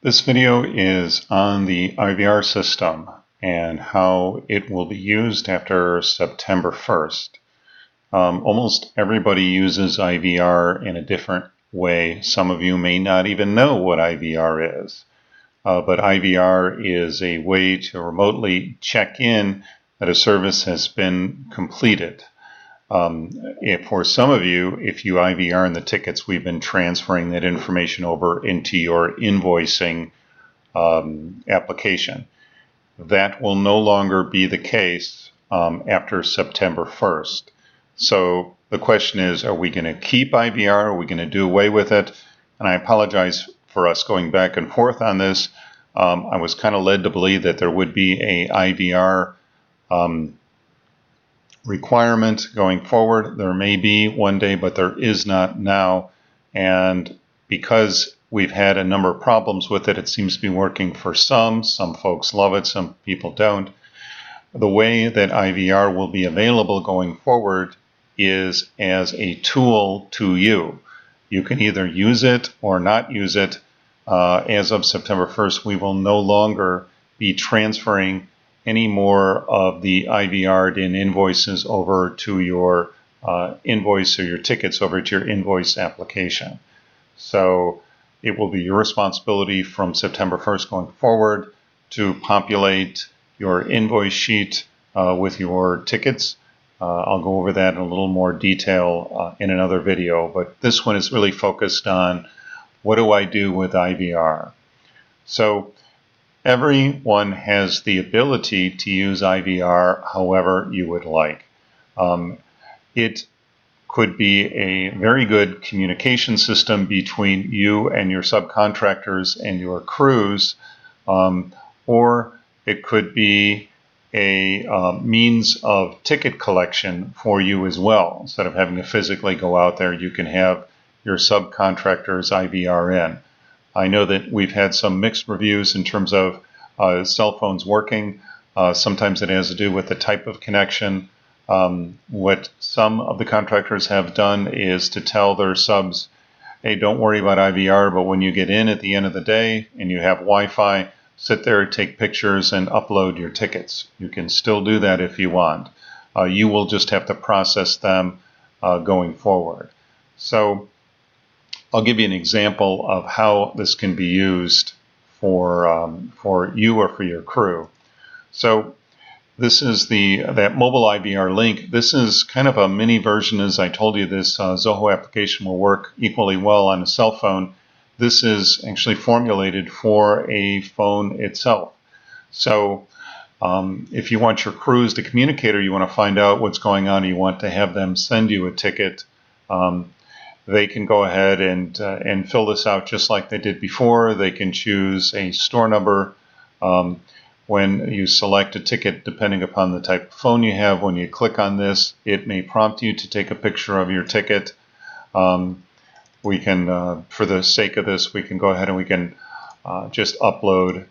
This video is on the IVR system and how it will be used after September 1st. Almost everybody uses IVR in a different way. Some of you may not even know what IVR is, but IVR is a way to remotely check in that a service has been completed. For some of you, if you IVR in the tickets, we've been transferring that information over into your invoicing application. That will no longer be the case after September 1st. So the question is, are we going to keep IVR? Are we going to do away with it? And I apologize for us going back and forth on this. I was kind of led to believe that there would be a IVR requirement going forward. There may be one day, but there is not now. And because we've had a number of problems with it, it seems to be working for some. Some folks love it, some people don't. The way that IVR will be available going forward is as a tool to you. You can either use it or not use it. As of September 1st, we will no longer be transferring any more of the IVR'd in invoices over to your invoice or your tickets over to your invoice application. So it will be your responsibility from September 1st going forward to populate your invoice sheet with your tickets. I'll go over that in a little more detail in another video, but this one is really focused on what do I do with IVR. So everyone has the ability to use IVR however you would like. It could be a very good communication system between you and your subcontractors and your crews, or it could be a means of ticket collection for you as well. Instead of having to physically go out there, you can have your subcontractors IVR in. I know that we've had some mixed reviews in terms of cell phones working. Sometimes it has to do with the type of connection. What some of the contractors have done is to tell their subs, hey, don't worry about IVR, but when you get in at the end of the day and you have Wi-Fi, sit there, take pictures, and upload your tickets. You can still do that if you want. You will just have to process them going forward. So I'll give you an example of how this can be used for you or for your crew. So this is that mobile IVR link. This is kind of a mini version. As I told you, this Zoho application will work equally well on a cell phone. This is actually formulated for a phone itself. So if you want your crews to communicate or you want to find out what's going on, or you want to have them send you a ticket, they can go ahead and fill this out just like they did before. They can choose a store number. When you select a ticket, depending upon the type of phone you have, when you click on this, it may prompt you to take a picture of your ticket. We can, for the sake of this, we can go ahead and we can just upload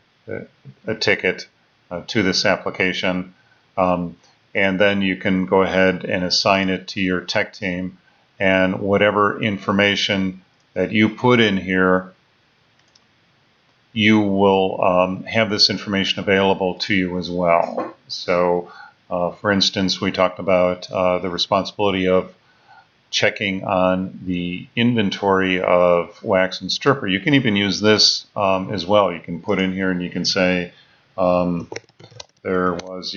a ticket to this application. And then you can go ahead and assign it to your tech team. And whatever information that you put in here, you will have this information available to you as well. So, for instance, we talked about the responsibility of checking on the inventory of wax and stripper. You can even use this as well. You can put in here and you can say, you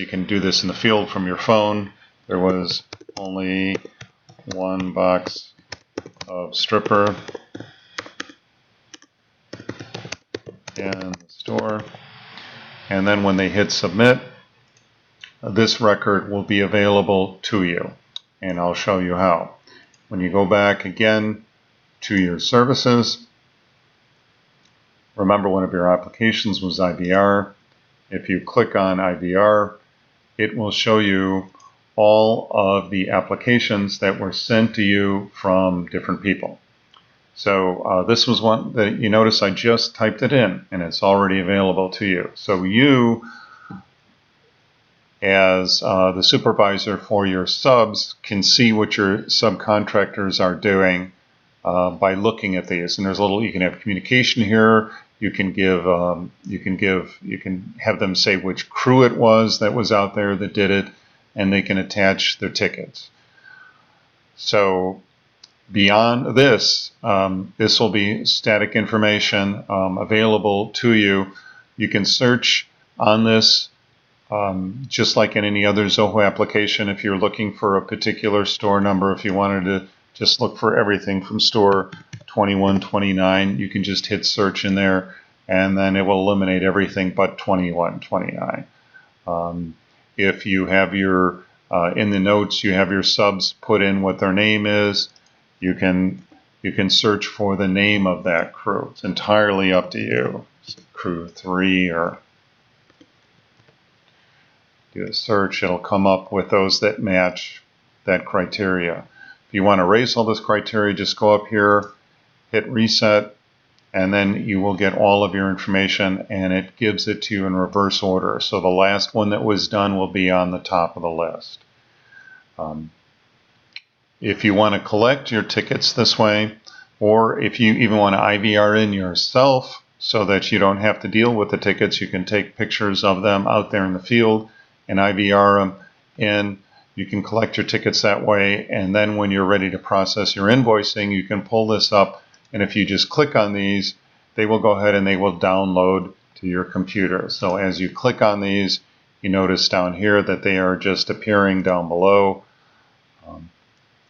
can do this in the field from your phone. There was only one box of stripper in the store, and then when they hit submit, this record will be available to you, and I'll show you how. When you go back again to your services, remember one of your applications was IVR. If you click on IVR, it will show you all of the applications that were sent to you from different people. So this was one that you notice I just typed it in and it's already available to you. So you, as the supervisor for your subs, can see what your subcontractors are doing by looking at these. And there's a little, you can have communication here. You can have them say which crew it was that was out there that did it, and they can attach their tickets. So beyond this, this will be static information available to you. You can search on this just like in any other Zoho application. If you're looking for a particular store number, if you wanted to just look for everything from store 2129, you can just hit search in there, and then it will eliminate everything but 2129. If you have your in the notes, you have your subs put in what their name is. You can search for the name of that crew. It's entirely up to you. Crew 3, or do a search. It'll come up with those that match that criteria. If you want to erase all this criteria, just go up here, hit reset, and then you will get all of your information, and it gives it to you in reverse order. So the last one that was done will be on the top of the list. If you want to collect your tickets this way, or if you even want to IVR in yourself so that you don't have to deal with the tickets, you can take pictures of them out there in the field and IVR them in. You can collect your tickets that way, and then when you're ready to process your invoicing, you can pull this up, and if you just click on these, they will go ahead and they will download to your computer. So as you click on these, you notice down here that they are just appearing down below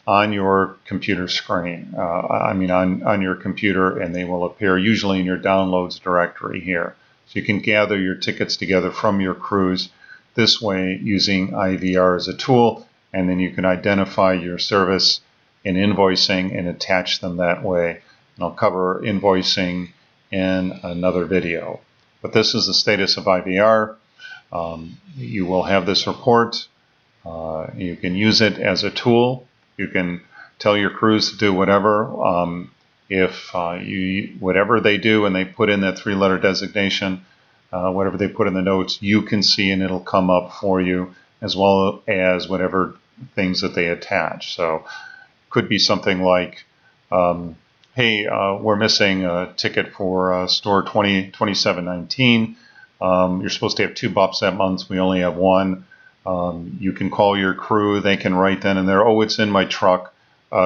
on your computer screen. On your computer, and they will appear usually in your downloads directory here. So you can gather your tickets together from your cruise this way using IVR as a tool, and then you can identify your service in invoicing and attach them that way. And I'll cover invoicing in another video. But this is the status of IVR. You will have this report. You can use it as a tool. You can tell your crews to do whatever. Whatever they do and they put in that 3-letter designation, whatever they put in the notes, you can see, and it'll come up for you, as well as whatever things that they attach. So could be something like, hey, we're missing a ticket for store 2719. You're supposed to have 2 BOPs that month. We only have 1. You can call your crew. They can write then and there, oh, it's in my truck.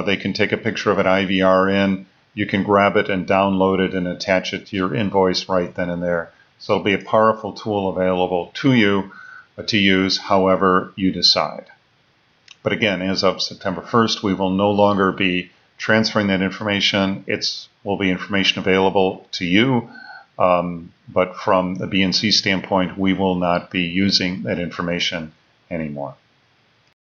They can take a picture of an IVR in. You can grab it and download it and attach it to your invoice right then and there. So it'll be a powerful tool available to you to use however you decide. But again, as of September 1st, we will no longer be transferring that information. It will be information available to you, but from the BNC standpoint, we will not be using that information anymore.